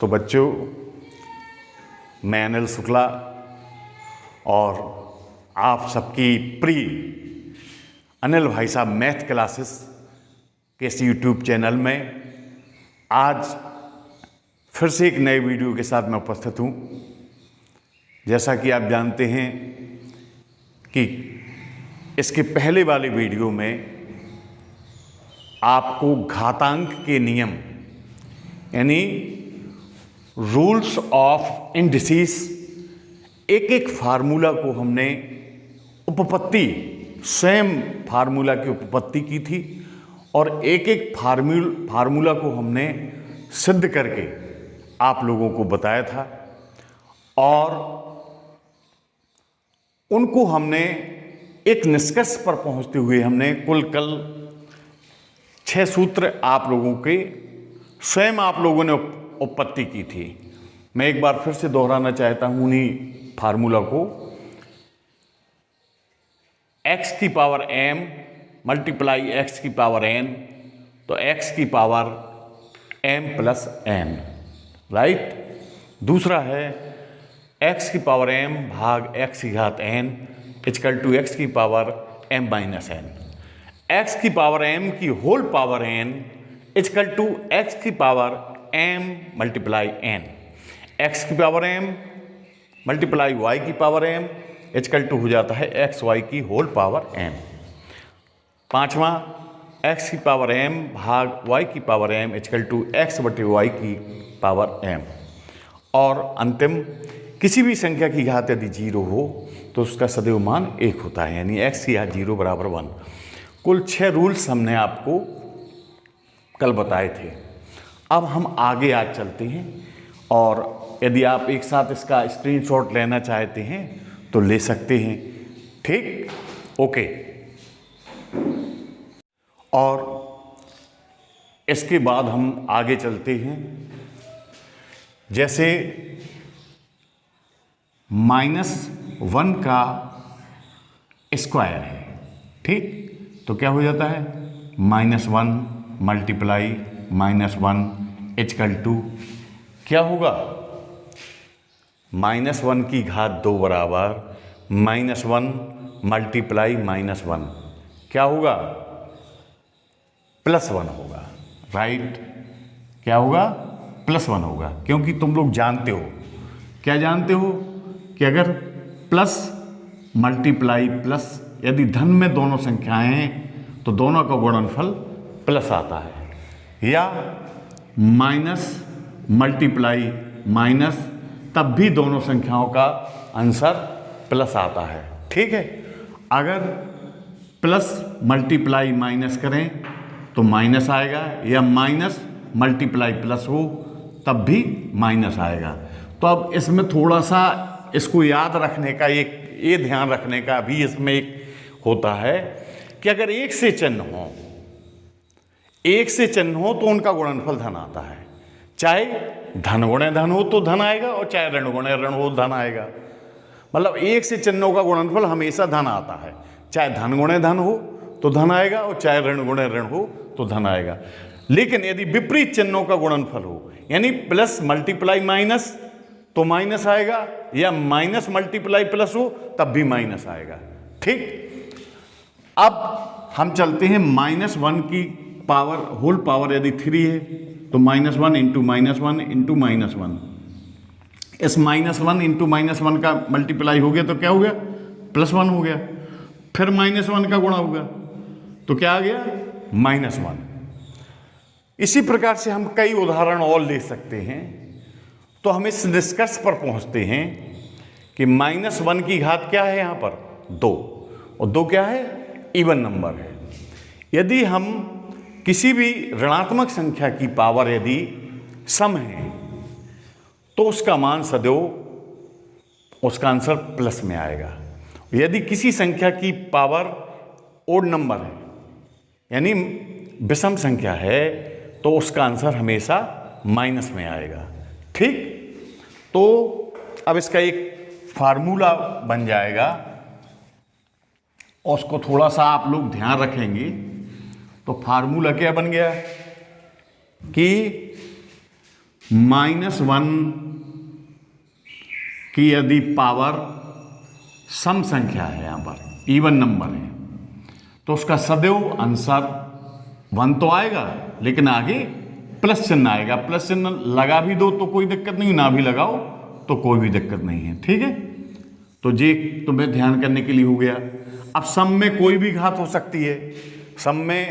तो बच्चों, मैं अनिल शुक्ला और आप सबकी प्रिय अनिल भाई साहब मैथ क्लासेस के इस यूट्यूब चैनल में आज फिर से एक नए वीडियो के साथ मैं उपस्थित हूँ। जैसा कि आप जानते हैं कि इसके पहले वाले वीडियो में आपको घातांक के नियम यानी रूल्स ऑफ इंडिसेस एक एक फार्मूला को हमने उपपत्ति स्वयं फार्मूला की उपपत्ति की थी और एक एक फार्मूला को हमने सिद्ध करके आप लोगों को बताया था और उनको हमने एक निष्कर्ष पर पहुंचते हुए हमने कुल कल 6 सूत्र आप लोगों के स्वयं आप लोगों ने उपपत्ति की थी। मैं एक बार फिर से दोहराना चाहता हूं उन्हीं फार्मूला को। x की पावर m मल्टीप्लाई x की पावर n, तो x की power m plus n, right. दूसरा है x की पावर m भाग x की घात n इक्वल टू x की power m minus n। x की पावर m की whole power n equal to x की power m multiply n। x की पावर m मल्टीप्लाई y की पावर m इक्वल टू हो जाता है xy की होल पावर m। पांचवा x की पावर m भाग y की power m equal to x बटे y की पावर m। और अंतिम किसी भी संख्या की घात यदि 0 हो तो उसका सदैव मान 1 होता है, यानी x की घात 0 बराबर 1। कुल 6 रूल्स हमने आपको कल बताए थे। अब हम आगे आज चलते हैं और यदि आप एक साथ इसका स्क्रीनशॉट लेना चाहते हैं तो ले सकते हैं, ठीक, ओके। और इसके बाद हम आगे चलते हैं। जैसे -1 का स्क्वायर है, ठीक, तो क्या हो जाता है -1 मल्टीप्लाई -1 इक्वल टू क्या होगा -1 की घात 2 बराबर -1 मल्टीप्लाई -1 क्या होगा +1 होगा, राइट। क्या होगा +1 होगा, क्योंकि तुम लोग जानते हो, क्या जानते हो कि अगर प्लस मल्टीप्लाई प्लस यदि धन में दोनों संख्याएं हैं तो दोनों का गुणनफल प्लस आता है, या माइनस मल्टीप्लाई माइनस तब भी दोनों संख्याओं का आंसर प्लस आता है, ठीक है। अगर प्लस मल्टीप्लाई माइनस करें तो माइनस आएगा, या माइनस मल्टीप्लाई प्लस हो तब भी माइनस आएगा। तो अब इसमें थोड़ा सा इसको याद रखने का ये ध्यान रखने का भी इसमें एक होता है कि अगर एक से चिन्ह हो तो उनका गुणनफल धन आता है। चाहे धन गुणे धन हो तो धन आएगा और चाहे ऋण गुणे ऋण हो धन आएगा। मतलब एक से चिन्हों का गुणनफल हमेशा धन आता है, चाहे धन गुणे धन हो तो धन आएगा और चाहे ऋण गुणे ऋण हो तो धन आएगा। लेकिन यदि विपरीत चिन्हों का गुणनफल हो, यानी प्लस मल्टीप्लाई माइनस तो माइनस आएगा, या माइनस मल्टीप्लाई प्लस हो तब भी माइनस आएगा, ठीक। अब हम चलते हैं -1 की पावर होल पावर यदि 3 है तो -1 इंटू -1 इंटू -1। इस -1 इंटू -1 का मल्टीप्लाई हो गया तो क्या हो गया +1 हो गया। फिर -1 का गुणा होगा तो क्या आ गया -1। इसी प्रकार से हम कई उदाहरण और ले सकते हैं। तो हम इस निष्कर्ष पर पहुंचते हैं कि -1 की घात क्या है यहाँ पर 2, और 2 क्या है इवन नंबर है। यदि हम किसी भी ऋणात्मक संख्या की पावर यदि सम है तो उसका मान सदैव उसका आंसर प्लस में आएगा। यदि किसी संख्या की पावर ओड नंबर है यानी विषम संख्या है तो उसका आंसर हमेशा माइनस में आएगा, ठीक। तो अब इसका एक फार्मूला बन जाएगा और उसको थोड़ा सा आप लोग ध्यान रखेंगे। तो फार्मूला क्या बन गया कि -1 की यदि पावर सम संख्या है, यहां पर इवन नंबर है, तो उसका सदैव आंसर 1 तो आएगा, लेकिन आगे प्लस चिन्ह आएगा। प्लस चिन्ह लगा भी दो तो कोई दिक्कत नहीं, ना भी लगाओ तो कोई भी दिक्कत नहीं है। ठीक है, तो ये तुम्हें ध्यान करने के लिए हो गया। अब सम में कोई भी घात हो सकती है। सम में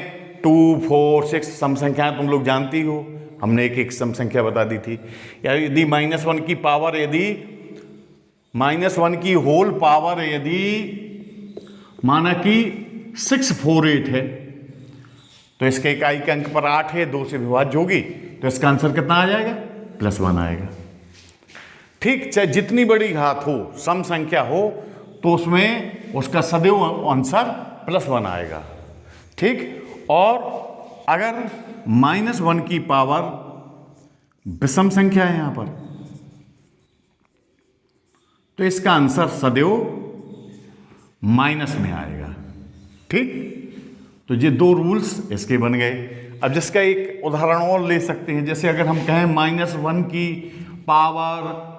2, 4, 6 सम संख्याएं तुम लोग जानती हो, हमने एक एक सम संख्या बता दी थी। या यदि -1 की पावर, यदि -1 की होल पावर यदि माना कि 648 है, तो इसके इकाई के अंक पर 8 है, 2 से विभाज्य होगी, तो इसका आंसर कितना आ जाएगा? +1 आएगा। ठीक, चाहे जितनी बड़ी घात हो, सम संख्या हो, तो उसमें उसका सदैव आंसर +1 आएगा। ठीक, और अगर -1 की पावर विषम संख्या है यहां पर, तो इसका आंसर सदैव माइनस में आएगा। ठीक, तो ये 2 रूल्स इसके बन गए। अब जिसका एक उदाहरण और ले सकते हैं, जैसे अगर हम कहें -1 की पावर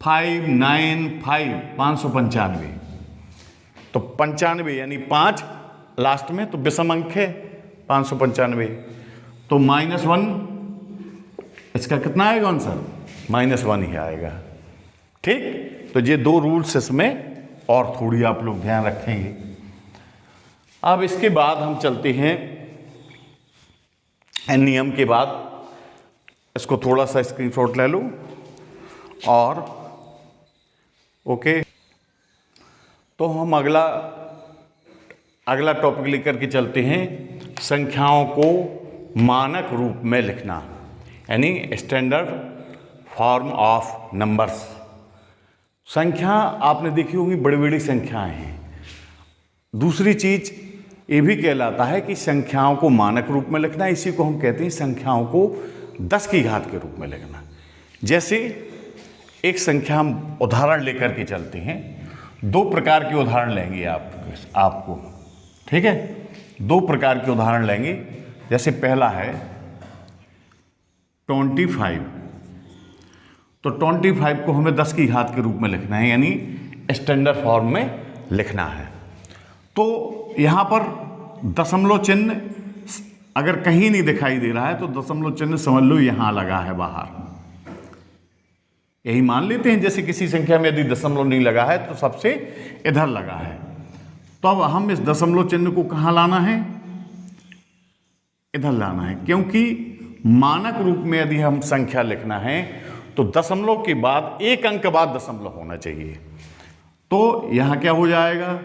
595 595, तो 95 यानी 5 लास्ट में, तो विषम अंक है 595, तो -1 इसका कितना आएगा आंसर? -1 ही आएगा। ठीक, तो ये 2 रूल्स इसमें और थोड़ी आप लोग ध्यान रखेंगे। अब इसके बाद हम चलते हैं नियम के बाद, इसको थोड़ा सा स्क्रीनशॉट ले लो और ओके। तो हम अगला टॉपिक लेकर के चलते हैं, संख्याओं को मानक रूप में लिखना, यानी स्टैंडर्ड फॉर्म ऑफ नंबर्स। संख्या आपने देखी होगी, बड़ी बड़ी संख्याएं हैं। दूसरी चीज ये भी कहलाता है कि संख्याओं को मानक रूप में लिखना, इसी को हम कहते हैं संख्याओं को 10 की घात के रूप में लिखना। जैसे एक संख्या हम उदाहरण लेकर के चलते हैं, 2 प्रकार के उदाहरण लेंगे आपको। ठीक है, 2 प्रकार के उदाहरण लेंगे। जैसे पहला है 25, तो 25 को हमें 10 की घात के रूप में लिखना है, यानी स्टैंडर्ड फॉर्म में लिखना है। तो यहां पर दशमलव चिन्ह अगर कहीं नहीं दिखाई दे रहा है, तो दशमलव चिन्ह समझ लो यहां लगा है बाहर। यही मान लेते हैं, जैसे किसी संख्या में यदि दशमलव नहीं लगा है तो सबसे इधर लगा है। तो अब हम इस दशमलव चिन्ह को कहां लाना है? इधर लाना है, क्योंकि मानक रूप में यदि हम संख्या लिखना है तो दशमलव के बाद एक अंक बाद दशमलव होना चाहिए। तो यहां क्या हो जाएगा?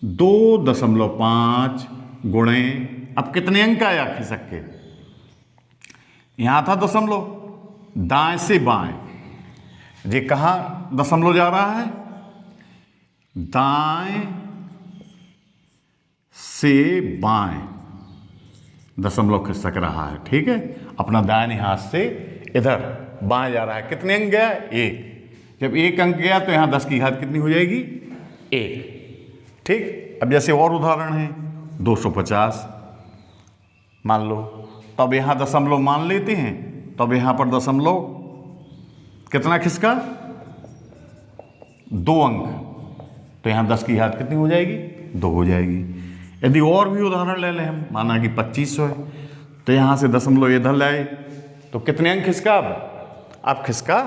2.5 गुणे, अब कितने अंक आया खिसक के? यहां था दशमलव, दाएं से बाएं, ये कहां दशमलव जा रहा है? दाएं से बाएं दशमलव खिसक रहा है। ठीक है, अपना दाहिने हाथ से इधर बाएं जा रहा है। कितने अंक गया? 1। जब 1 अंक गया तो यहां 10 की घात कितनी हो जाएगी? 1। ठीक, अब जैसे और उदाहरण है 250 मान लो, तब यहां दशमलव मान लेते हैं, तब यहां पर दशमलव कितना खिसका? 2 अंक, तो यहां 10 की घात कितनी हो जाएगी? 2 हो जाएगी। यदि और भी उदाहरण ले लें हम, माना कि 2500 है, तो यहां से दशमलव इधर लाए तो कितने अंक खिसका? अब खिसका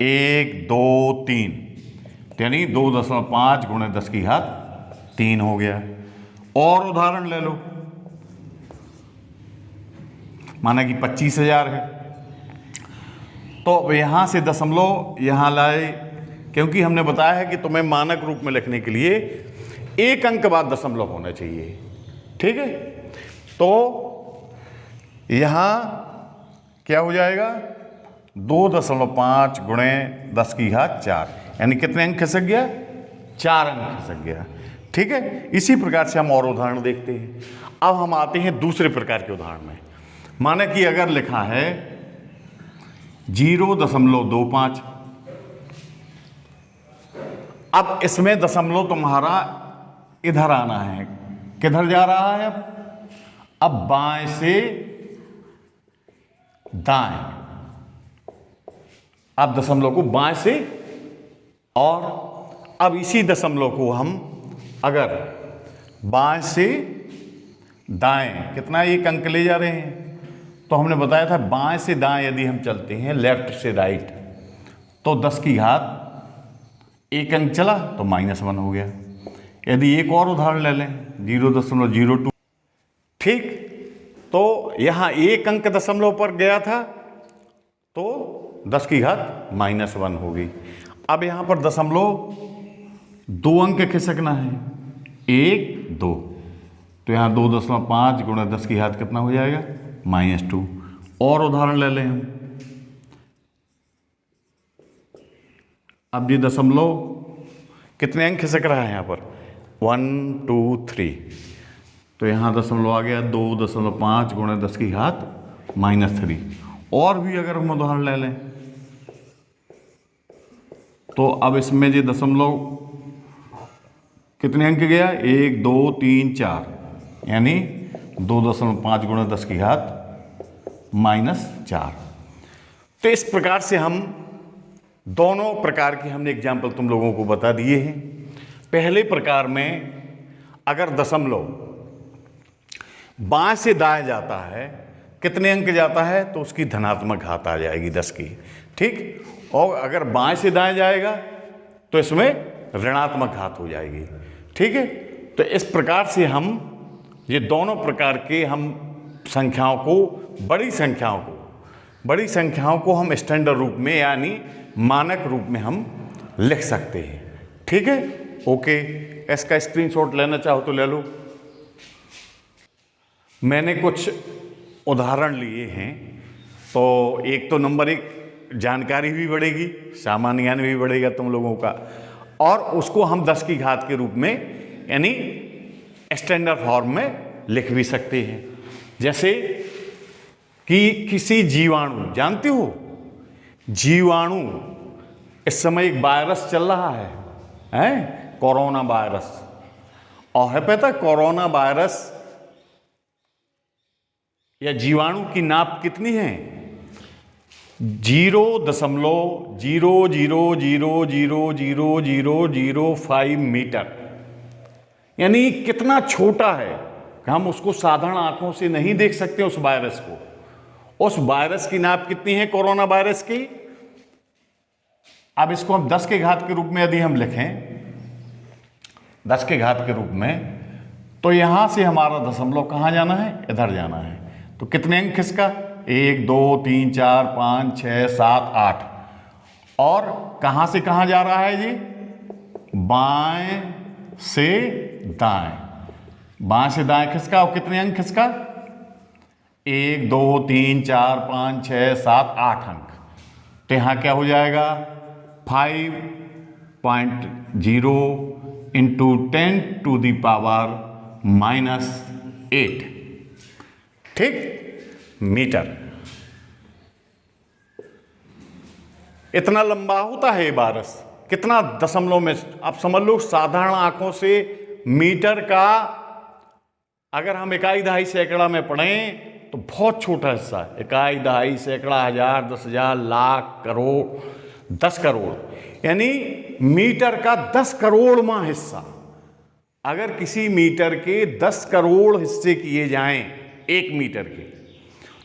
1, 2, 3, यानी 2.5 गुणे 10 की घात 3 हो गया। और उदाहरण ले लो, माना कि 25,000 है, तो यहां से दशमलव यहां लाए, क्योंकि हमने बताया है कि तुम्हें मानक रूप में लिखने के लिए एक अंक बाद दशमलव होना चाहिए। ठीक है, तो यहां क्या हो जाएगा? 2.5 गुणे 10 की घात 4, यानी कितने अंक खिसक गया? 4 अंक खिसक गया। ठीक है, इसी प्रकार से हम और उदाहरण देखते हैं। अब हम आते हैं दूसरे प्रकार के उदाहरण में। माना कि अगर लिखा है 0.25, अब इसमें दशमलव तुम्हारा इधर आना है, किधर जा रहा है? अब बाएं से दाएं, अब दशमलव को बाएं से, और अब इसी दशमलव को हम अगर बाएं से दाएं, कितना एक अंक ले जा रहे हैं, तो हमने बताया था बाएं से दाएं यदि हम चलते हैं, लेफ्ट से राइट, तो 10 की घात एक अंक चला तो -1 हो गया। यदि एक और उदाहरण ले लें 0.02, ठीक, तो यहाँ एक अंक दशमलव पर गया था तो 10 की घात -1 होगी। अब यहाँ पर दशमलव 2 अंक खिसकना है, 1 2, तो यहाँ 2.5 गुणा 10 की घात कितना हो जाएगा, -2। और उदाहरण ले लें हम, अब ये दशमलव कितने अंक खिसक रहा है यहाँ पर, 1 2 3, तो यहाँ दशमलव आ गया 2.5 गुणा 10 की घात -3। और भी अगर हम उदाहरण ले लें तो अब इसमें ये दशमलव कितने अंक गया, 1 2 3 4, यानी 2.5 गुणा 10 की घात -4। तो इस प्रकार से हम दोनों प्रकार के हमने एग्जाम्पल तुम लोगों को बता दिए हैं। पहले प्रकार में अगर दशमलव बाएं से दाएं जाता है, कितने अंक जाता है, तो उसकी धनात्मक घात आ जाएगी 10 की, ठीक। और अगर बाएं से दाएं जाएगा तो इसमें ऋणात्मक घात हो जाएगी, ठीक है। तो इस प्रकार से हम ये दोनों प्रकार के हम संख्याओं को, बड़ी संख्याओं को हम स्टैंडर्ड रूप में यानी मानक रूप में हम लिख सकते हैं, ठीक है। ओके, इसका स्क्रीनशॉट लेना चाहो तो ले लो। मैंने कुछ उदाहरण लिए हैं, तो एक तो नंबर 1 जानकारी भी बढ़ेगी, सामान्य ज्ञान भी बढ़ेगा तुम लोगों का, और उसको हम 10 की घात के रूप में यानी स्टैंडर्ड फॉर्म में लिख भी सकते हैं। जैसे कि किसी जीवाणु, जानते हो जीवाणु, इस समय एक वायरस चल रहा है कोरोना वायरस, और है पता कोरोना वायरस या जीवाणु की नाप कितनी है, 0.000000005 मीटर, यानी कितना छोटा है कि हम उसको साधारण आंखों से नहीं देख सकते उस वायरस को। उस वायरस की नाप कितनी है कोरोना वायरस की। अब इसको हम 10 के घात के रूप में यदि हम लिखें, 10 के घात के रूप में, तो यहां से हमारा दशमलव कहां जाना है, इधर जाना है। तो कितने अंक इसका, 1 2 3 4 5 6 7 8, और कहां से कहां जा रहा है जी, बाएं से दाएं, बाएं से दाएं खिसका, और कितने अंक खिसका, 1 2 3 4 5 6 7 8 अंक। तो यहां क्या हो जाएगा, 5.0 इंटू 10⁻⁻8, ठीक, मीटर। इतना लंबा होता है ये वायरस, कितना दशमलव में। आप समझ लो साधारण आंखों से मीटर का अगर हम इकाई दहाई सैकड़ा में पढ़ें तो बहुत छोटा हिस्सा है। इकाई दहाई सैकड़ा, हजार, 10,000, लाख, करोड़, 10 करोड़, यानी मीटर का 10 करोड़वां हिस्सा। अगर किसी मीटर के 10 करोड़ हिस्से किए जाएं एक मीटर के,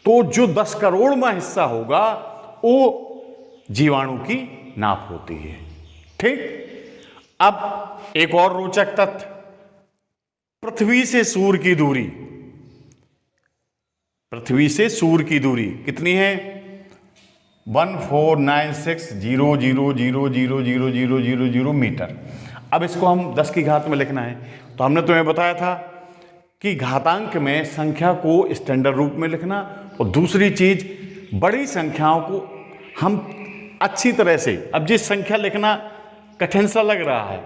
तो जो 10 करोड़वां हिस्सा होगा वो जीवाणु की नाप होती है, ठीक। अब एक और रोचक तथ्य, पृथ्वी से सूर्य की दूरी, पृथ्वी से सूर्य की दूरी कितनी है, 14960000000 मीटर। अब इसको हम 10 की घात में लिखना है, तो हमने तुम्हें बताया था कि घातांक में संख्या को स्टैंडर्ड रूप में लिखना, और दूसरी चीज बड़ी संख्याओं को हम अच्छी तरह से, अब जिस संख्या लिखना कठिन सा लग रहा है,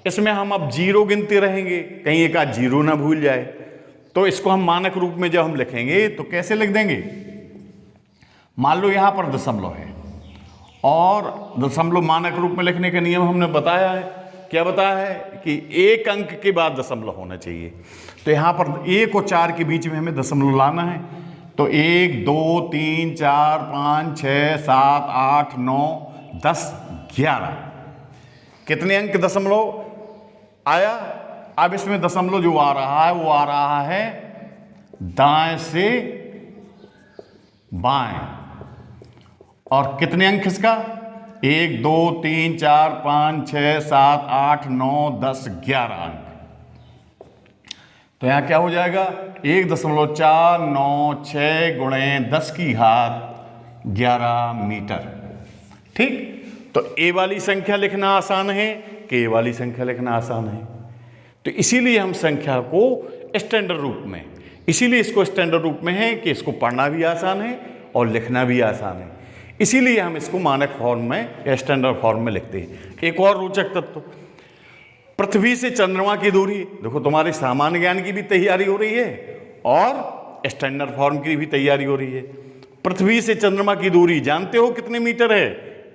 इसमें हम अब 0 गिनते रहेंगे, कहीं एक आध 0 ना भूल जाए, तो इसको हम मानक रूप में जब हम लिखेंगे तो कैसे लिख देंगे। मान लो यहां पर दशमलव है, और दशमलव मानक रूप में लिखने का नियम हमने बताया है, क्या बताया है कि एक अंक के बाद दशमलव होना चाहिए। तो यहां पर 1 और 4 के बीच में हमें दशमलव लाना है, तो 1 2 3 4 5 6 7 8 9 10 11 कितने अंक दशमलव आया? अब इसमें दशमलव जो आ रहा है वो आ रहा है दाएं से बाएं। और कितने अंक इसका? 1 2 3 4 5 6 7 8 9 10 11 अंक। तो यहां क्या हो जाएगा? 1.496 गुणे 10 की घात 11 मीटर। ठीक, तो ए वाली संख्या लिखना आसान है कि ए वाली संख्या लिखना आसान है। तो इसीलिए हम संख्या को स्टैंडर्ड रूप में, इसीलिए इसको स्टैंडर्ड रूप में है कि इसको पढ़ना भी आसान है और लिखना भी आसान है। इसीलिए हम इसको मानक फॉर्म में या स्टैंडर्ड फॉर्म में लिखते हैं। एक और रोचक तत्व, पृथ्वी से चंद्रमा की दूरी। देखो, तुम्हारे सामान्य ज्ञान की भी तैयारी हो रही है और स्टैंडर्ड फॉर्म की भी तैयारी हो रही है। पृथ्वी से चंद्रमा की दूरी जानते हो कितने मीटर है?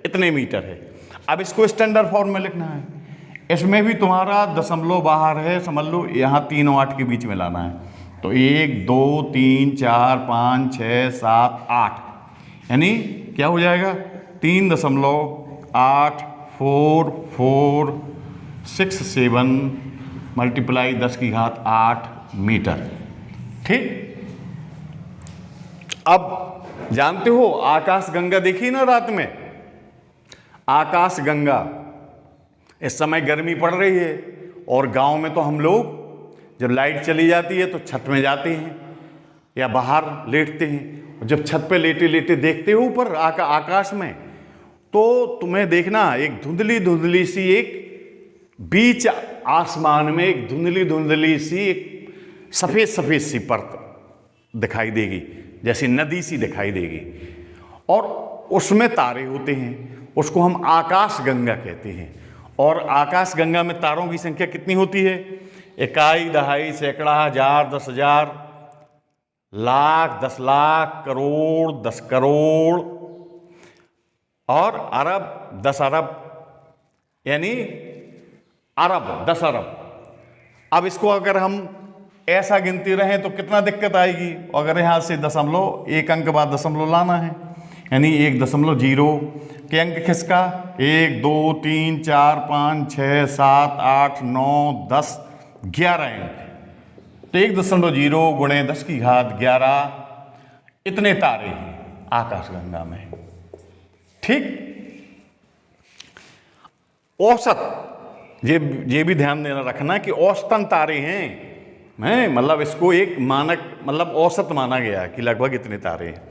इतने मीटर है। अब इसको स्टैंडर्ड फॉर्म में लिखना है। इसमें भी तुम्हारा दशमलव बाहर है, समझ लो, यहाँ 3 और 8 के बीच में लाना है। तो 1 2 3 4 5 6 7 8, यानी क्या हो जाएगा? 3.84467 मल्टीप्लाई 10 की घात 8 मीटर। ठीक, अब जानते हो आकाश गंगा देखी ना रात में? आकाश गंगा, इस समय गर्मी पड़ रही है और गांव में तो हम लोग जब लाइट चली जाती है तो छत में जाते हैं या बाहर लेटते हैं। जब छत पे लेटे लेटे देखते हो ऊपर आकाश में, तो तुम्हें देखना एक धुंधली धुंधली सी, एक बीच आसमान में एक धुंधली धुंधली सी, एक सफ़ेद सफ़ेद सी परत दिखाई देगी, जैसी नदी सी दिखाई देगी। और उसमें तारे होते हैं, उसको हम आकाश गंगा कहते हैं। और आकाश गंगा में तारों की संख्या कितनी होती है? इकाई, दहाई, सैकड़ा, हजार, 10,000, लाख, 10 लाख, करोड़, 10 करोड़ और अरब, 10 अरब, यानी अरब, 10 अरब। अब इसको अगर हम ऐसा गिनते रहें तो कितना दिक्कत आएगी? अगर यहाँ से दशमलव, एक अंक बाद दशमलव लाना है, यानी 1.0 के अंक किसका? 1 2 3 4 5 6 7 8 9 10 11 अंक। तो 1.0 गुणे 10 की घात 11 इतने तारे हैं आकाशगंगा में। ठीक, औसत, ये भी ध्यान देना रखना कि औसतन तारे हैं, मतलब इसको एक मानक, मतलब औसत माना गया कि लगभग इतने तारे हैं।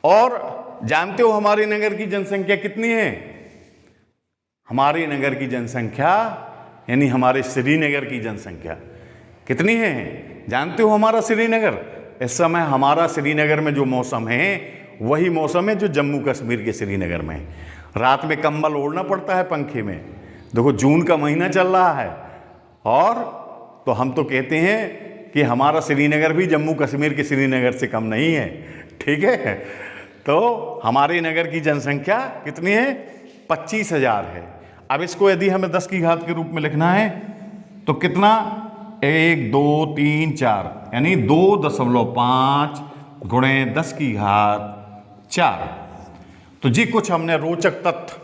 और जानते हो हमारे नगर की जनसंख्या कितनी है? हमारे नगर की जनसंख्या, यानी हमारे श्रीनगर की जनसंख्या कितनी है? जानते हो हमारा श्रीनगर, इस समय हमारा श्रीनगर में जो मौसम है वही मौसम है जो जम्मू कश्मीर के श्रीनगर में। रात में कंबल ओढ़ना पड़ता है पंखे में। देखो, जून का महीना चल रहा है और तो हम तो कहते हैं कि हमारा श्रीनगर भी जम्मू कश्मीर के श्रीनगर से कम नहीं है। ठीक है, तो हमारे नगर की जनसंख्या कितनी है? 25,000 है। अब इसको यदि हमें 10 की घात के रूप में लिखना है तो कितना? 1 2 3 4, यानी 2.5 गुणे 10 की घात 4। तो जी कुछ हमने रोचक तथ्य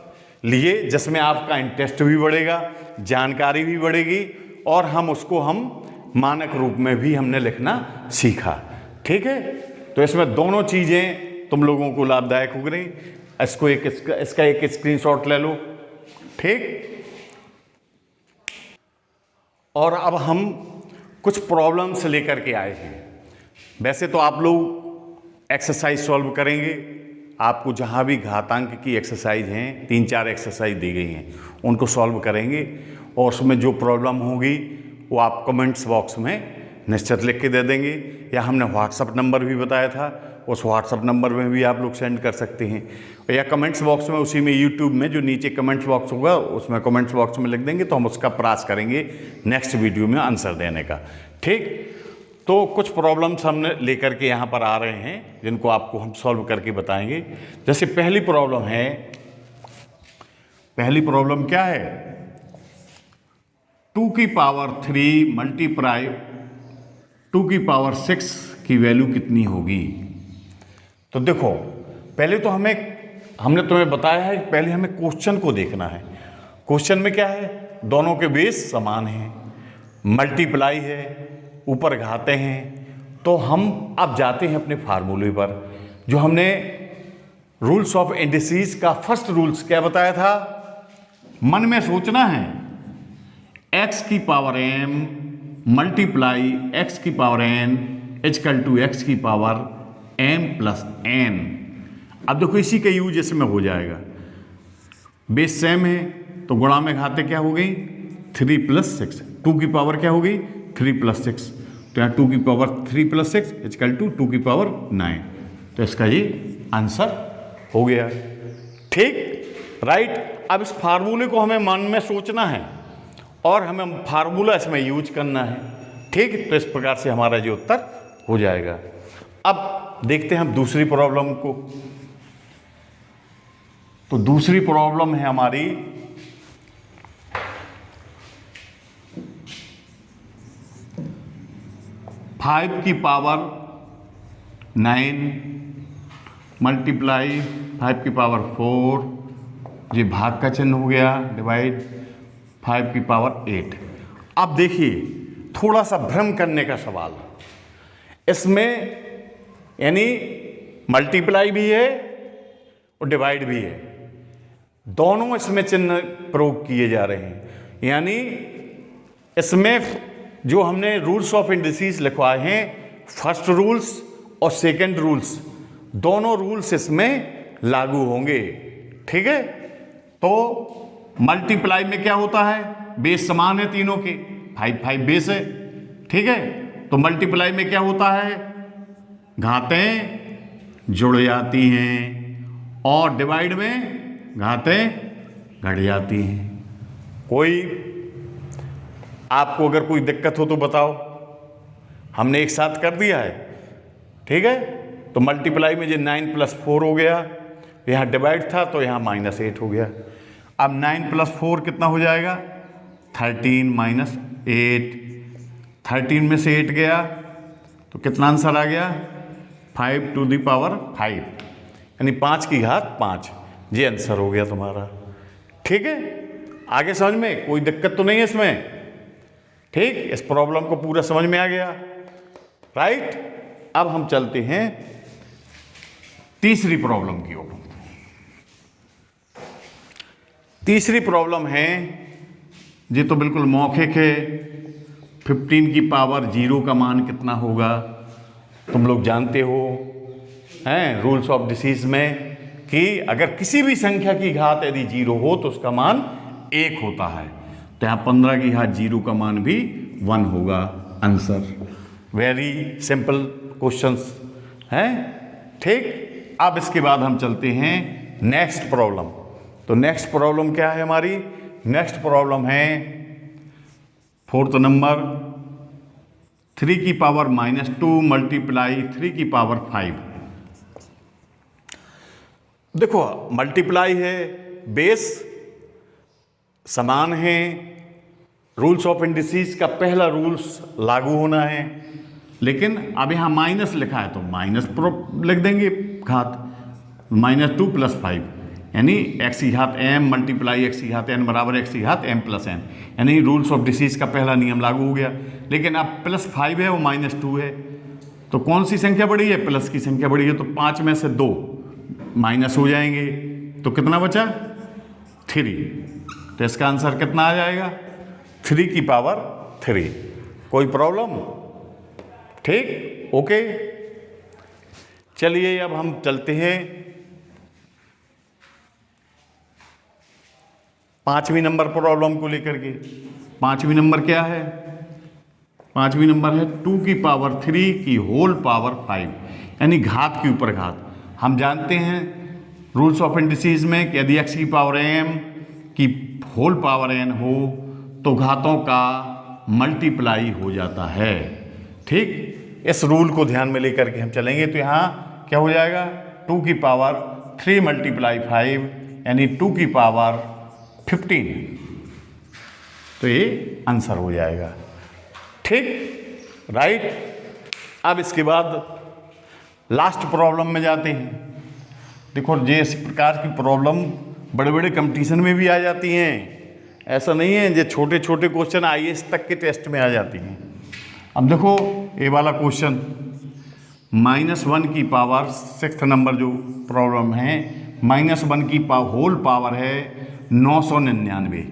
लिए जिसमें आपका इंटरेस्ट भी बढ़ेगा, जानकारी भी बढ़ेगी और हम मानक रूप में भी हमने लिखना सीखा। ठीक है, तो इसमें दोनों चीज़ें तुम लोगों को लाभदायक हो गई। इसको इसका एक स्क्रीनशॉट ले लो। ठीक, और अब हम कुछ प्रॉब्लम्स लेकर के आए हैं। वैसे तो आप लोग एक्सरसाइज सॉल्व करेंगे, आपको जहाँ भी घातांक की एक्सरसाइज हैं, 3-4 एक्सरसाइज दी गई हैं, उनको सॉल्व करेंगे और उसमें जो प्रॉब्लम होगी वो आप कमेंट्स बॉक्स में निश्चित लिख के दे देंगे, या हमने व्हाट्सअप नंबर भी बताया था, उस व्हाट्सअप नंबर में भी आप लोग सेंड कर सकते हैं, या कमेंट्स बॉक्स में, उसी में यूट्यूब में जो नीचे कमेंट्स बॉक्स होगा उसमें कमेंट्स बॉक्स में लिख देंगे, तो हम उसका प्रयास करेंगे नेक्स्ट वीडियो में आंसर देने का। ठीक, तो कुछ प्रॉब्लम्स हमने लेकर के यहाँ पर आ रहे हैं जिनको आपको हम सॉल्व करके बताएंगे। जैसे पहली प्रॉब्लम है, पहली प्रॉब्लम क्या है? 2 की पावर 3 मल्टीप्लाई 2 की पावर 6 की वैल्यू कितनी होगी? तो देखो, पहले तो हमने तुम्हें बताया है कि पहले हमें क्वेश्चन को देखना है। क्वेश्चन में क्या है, दोनों के बेस समान हैं, मल्टीप्लाई है, ऊपर घाते हैं। तो हम अब जाते हैं अपने फार्मूले पर, जो हमने रूल्स ऑफ इंडिसेस का फर्स्ट रूल्स क्या बताया था। मन में सोचना है, x की पावर m मल्टीप्लाई x की power n equal to x की पावर m प्लस n। अब देखो इसी का यूज इसमें हो जाएगा, बेस सेम है तो गुणा में घाते क्या हो गई 3 प्लस 6, 2 की पावर क्या हो गई 3 प्लस 6, तो यहाँ 2 की पावर 3 प्लस 6 इक्वल टू 2 की पावर 9। तो इसका ये आंसर हो गया। ठीक, राइट। अब इस फार्मूले को हमें मन में सोचना है और हमें फार्मूला इसमें यूज करना है। ठीक, तो इस प्रकार से हमारा जो उत्तर हो जाएगा। अब देखते हैं हम दूसरी प्रॉब्लम को। तो दूसरी प्रॉब्लम है हमारी 5 की पावर 9 मल्टीप्लाई 5 की पावर 4, ये भाग का चिन्ह हो गया, डिवाइड 5 की पावर 8। अब देखिए थोड़ा सा भ्रम करने का सवाल, इसमें यानी मल्टीप्लाई भी है और डिवाइड भी है, दोनों इसमें चिन्ह प्रयोग किए जा रहे हैं। यानी इसमें जो हमने रूल्स ऑफ इंडिसेस लिखवाए हैं, फर्स्ट रूल्स और सेकंड रूल्स, दोनों रूल्स इसमें लागू होंगे। ठीक है, तो मल्टीप्लाई में क्या होता है, बेस समान है तीनों के, 5 बेस है। ठीक है, तो मल्टीप्लाई में क्या होता है, घातें जुड़ जाती हैं और डिवाइड में घातें घट जाती हैं। कोई आपको अगर कोई दिक्कत हो तो बताओ, हमने एक साथ कर दिया है। ठीक है, तो मल्टीप्लाई में जो 9 प्लस 4 हो गया, यहाँ डिवाइड था तो यहाँ -8 हो गया। अब 9 प्लस 4 कितना हो जाएगा 13 माइनस 8, 13 में से 8 गया तो कितना आंसर आ गया 5 टू द पावर 5, यानी 5 की घात 5। ये आंसर हो गया तुम्हारा। ठीक है, आगे समझ में कोई दिक्कत तो नहीं है इसमें। ठीक, इस प्रॉब्लम को पूरा समझ में आ गया, राइट। अब हम चलते हैं तीसरी प्रॉब्लम की ओर। तीसरी प्रॉब्लम है, ये तो बिल्कुल मौखिक है, 15 की पावर 0 का मान कितना होगा। तुम लोग जानते हो हैं रूल्स ऑफ डिसीज में कि अगर किसी भी संख्या की घात यदि 0 हो तो उसका मान 1 होता है। तो यहाँ 15 की घात 0 का मान भी 1 होगा आंसर। वेरी सिंपल क्वेश्चंस हैं। ठीक, अब इसके बाद हम चलते हैं नेक्स्ट प्रॉब्लम। तो नेक्स्ट प्रॉब्लम क्या है हमारी, नेक्स्ट प्रॉब्लम है 4th नंबर, 3 की पावर -2 मल्टीप्लाई 3 की पावर 5। देखो मल्टीप्लाई है, बेस समान है, रूल्स ऑफ इंडिसेस का पहला रूल्स लागू होना है, लेकिन अब यहाँ माइनस लिखा है तो माइनस लिख देंगे घात, -2 प्लस 5, यानी x की घात m मल्टीप्लाई x की घात n बराबर x की घात m प्लस n, यानी रूल्स ऑफ डिसीज का पहला नियम लागू हो गया। लेकिन अब +5 है वो -2 है, तो कौन सी संख्या बढ़ी है, प्लस की संख्या बढ़ी है, तो 5 में से 2 माइनस हो जाएंगे, तो कितना बचा 3। तो इसका आंसर कितना आ जाएगा 3 की पावर 3। कोई प्रॉब्लम? ठीक, ओके। चलिए अब हम चलते हैं 5वीं नंबर प्रॉब्लम को लेकर के। 5वीं नंबर क्या है, 5वीं नंबर है 2 की पावर 3 की होल पावर 5, यानी घात के ऊपर घात। हम जानते हैं रूल्स ऑफ इंडिसेस में कि यदि x की पावर m की होल पावर n हो तो घातों का मल्टीप्लाई हो जाता है। ठीक, इस रूल को ध्यान में लेकर के हम चलेंगे तो यहाँ क्या हो जाएगा 2 की पावर 3 मल्टीप्लाई 5, यानी 2 की पावर 15, तो ये आंसर हो जाएगा। ठीक, राइट। अब इसके बाद लास्ट प्रॉब्लम में जाते हैं। देखो ये इस प्रकार की प्रॉब्लम बड़े बड़े कंपटीशन में भी आ जाती हैं, ऐसा नहीं है जो छोटे छोटे क्वेश्चन IAS तक के टेस्ट में आ जाती हैं। अब देखो ये वाला क्वेश्चन -1 की पावर 6th नंबर जो प्रॉब्लम है, -1 की होल पावर है 999,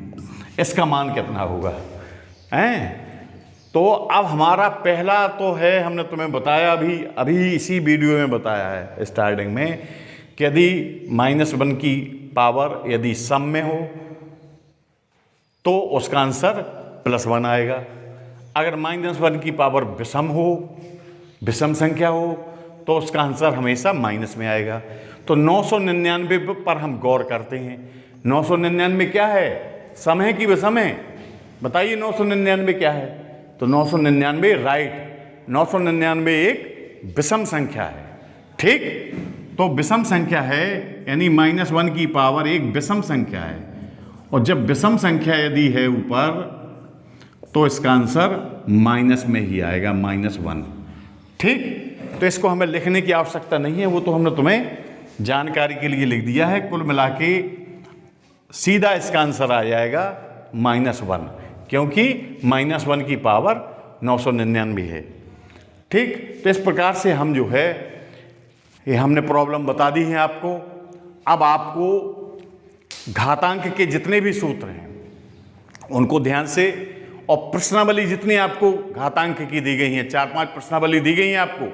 इसका मान कितना होगा हैं? तो अब हमारा पहला तो है, हमने तुम्हें बताया अभी इसी वीडियो में बताया है स्टार्टिंग में कि यदि -1 की पावर यदि सम में हो तो उसका आंसर +1 आएगा। अगर -1 की पावर विषम हो, विषम संख्या हो, तो उसका आंसर हमेशा माइनस में आएगा। तो 999 पर हम गौर करते हैं। 999 क्या है, सम है कि विषम है? बताइए 999 क्या है? तो 999 राइट, 999 एक विषम संख्या है। ठीक, तो विषम संख्या है यानी -1 की पावर एक विषम संख्या है, और जब विषम संख्या यदि है ऊपर तो इसका आंसर माइनस में ही आएगा, -1। ठीक, तो इसको हमें लिखने की आवश्यकता नहीं है, वो तो हमने तुम्हें जानकारी के लिए लिख दिया है। कुल मिला के सीधा इसका आंसर आ जाएगा -1, क्योंकि -1 की पावर 999 है। ठीक, तो इस प्रकार से हम जो है ये हमने प्रॉब्लम बता दी है आपको। अब आपको घातांक के जितने भी सूत्र हैं उनको ध्यान से, और प्रश्नावली जितनी आपको घातांक की दी गई हैं, 4-5 प्रश्नावली दी गई हैं आपको,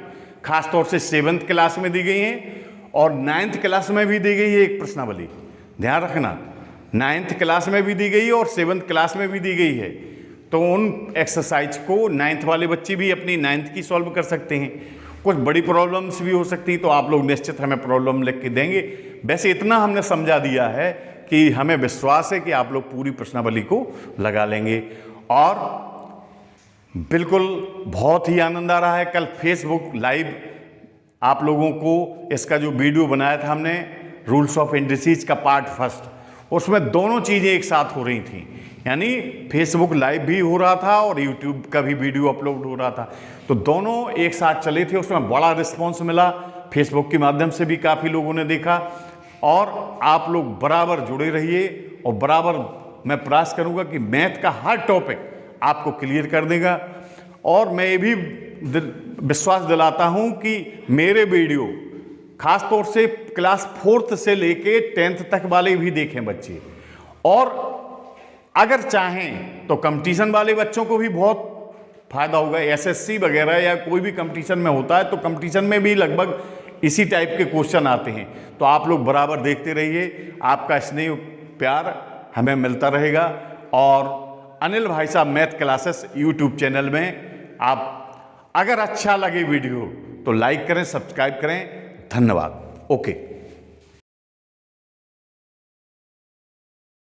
खासतौर से 7th क्लास में दी गई हैं और 9th क्लास में भी दी गई है एक प्रश्नावली, ध्यान रखना। 9th क्लास में भी दी गई है और 7th क्लास में भी दी गई है। तो उन एक्सरसाइज को 9th वाले बच्चे भी अपनी 9th की सॉल्व कर सकते हैं। कुछ बड़ी प्रॉब्लम्स भी हो सकती, तो आप लोग निश्चित हमें प्रॉब्लम लिख के देंगे। वैसे इतना हमने समझा दिया है कि हमें विश्वास है कि आप लोग पूरी प्रश्नावली को लगा लेंगे। और बिल्कुल बहुत ही आनंद आ रहा है। कल फेसबुक लाइव आप लोगों को इसका जो वीडियो बनाया था हमने, रूल्स ऑफ इंडिसेस का पार्ट 1, उसमें दोनों चीज़ें एक साथ हो रही थी, यानी फेसबुक लाइव भी हो रहा था और यूट्यूब का भी वीडियो अपलोड हो रहा था। तो दोनों एक साथ चले थे, उसमें बड़ा रिस्पॉन्स मिला, फेसबुक के माध्यम से भी काफ़ी लोगों ने देखा। और आप लोग बराबर जुड़े रहिए, और बराबर मैं प्रयास करूंगा कि मैथ का हर टॉपिक आपको क्लियर कर देगा। और मैं ये भी विश्वास दिलाता हूं कि मेरे वीडियो खास तौर से क्लास 4th से लेके 10th तक वाले भी देखें बच्चे, और अगर चाहें तो कंपटीशन वाले बच्चों को भी बहुत फायदा होगा। SSC वगैरह या कोई भी कंपटीशन में होता है तो कंपटीशन में भी लगभग इसी टाइप के क्वेश्चन आते हैं। तो आप लोग बराबर देखते रहिए, आपका स्नेह प्यार हमें मिलता रहेगा। और अनिल भाई साहब मैथ क्लासेस यूट्यूब चैनल में आप अगर अच्छा लगे वीडियो तो लाइक करें, सब्सक्राइब करें। धन्यवाद। ओके।